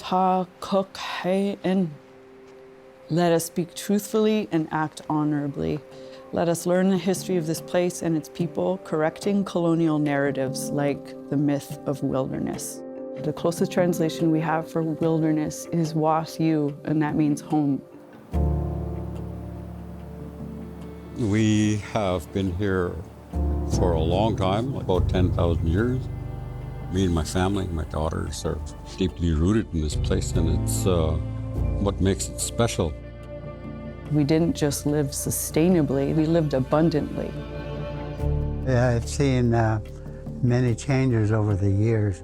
Tla-o-qui-aht. Let us speak truthfully and act honorably. Let us learn the history of this place and its people, correcting colonial narratives like the myth of wilderness. The closest translation we have for wilderness is was-yu, and that means home. We have been here for a long time, about 10,000 years. Me and my family, my daughters, are deeply rooted in this place, and it's what makes it special. We didn't just live sustainably, we lived abundantly. Yeah, I've seen many changes over the years.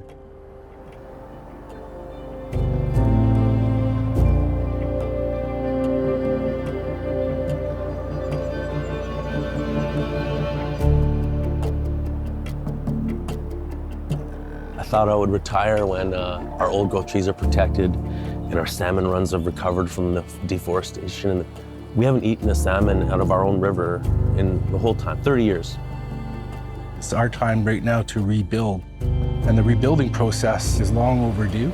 I thought I would retire when our old growth trees are protected and our salmon runs have recovered from the deforestation. We haven't eaten a salmon out of our own river in the whole time, 30 years. It's our time right now to rebuild, and the rebuilding process is long overdue.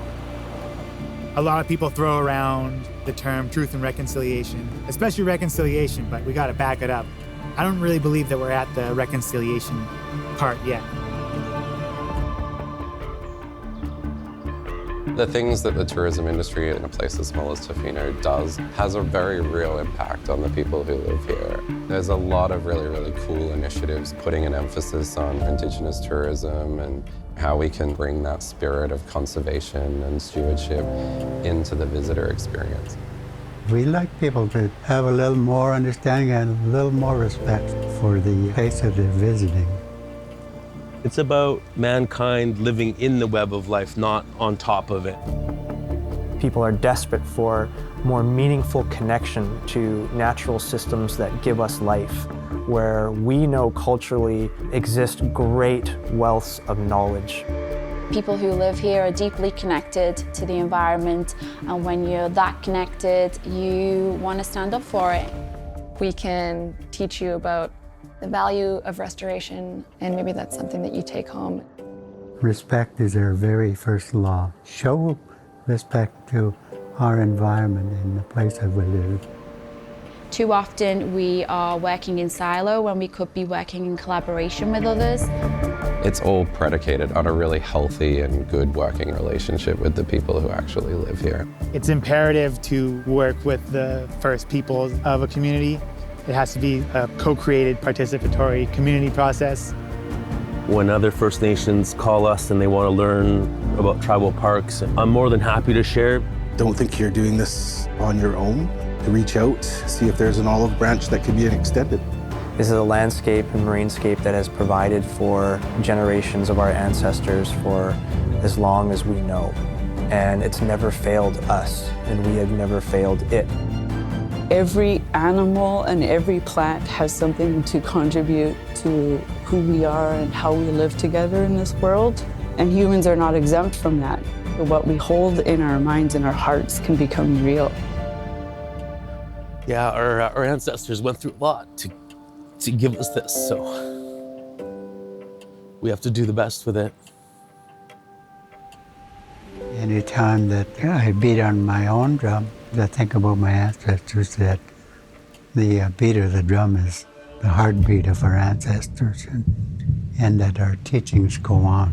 A lot of people throw around the term truth and reconciliation, especially reconciliation, but we gotta back it up. I don't really believe that we're at the reconciliation part yet. The things that the tourism industry in a place as small as Tofino does has a very real impact on the people who live here. There's a lot of really cool initiatives putting an emphasis on Indigenous tourism and how we can bring that spirit of conservation and stewardship into the visitor experience. We like people to have a little more understanding and a little more respect for the place that they're visiting. It's about mankind living in the web of life, not on top of it. People are desperate for more meaningful connection to natural systems that give us life, where we know culturally exist great wealths of knowledge. People who live here are deeply connected to the environment, and when you're that connected, you want to stand up for it. We can teach you about the value of restoration, and maybe that's something that you take home. Respect is our very first law. Show respect to our environment and the place that we live. Too often we are working in silo when we could be working in collaboration with others. It's all predicated on a really healthy and good working relationship with the people who actually live here. It's imperative to work with the first peoples of a community. It has to be a co-created, participatory community process. When other First Nations call us and they want to learn about tribal parks, I'm more than happy to share. Don't think you're doing this on your own. To reach out, see if there's an olive branch that could be extended. This is a landscape and marinescape that has provided for generations of our ancestors for as long as we know. And it's never failed us, and we have never failed it. Every animal and every plant has something to contribute to who we are and how we live together in this world. And humans are not exempt from that. What we hold in our minds and our hearts can become real. Yeah, our ancestors went through a lot to give us this, so we have to do the best with it. Anytime that I beat on my own drum, I think about my ancestors, that the beat of the drum is the heartbeat of our ancestors, and that our teachings go on.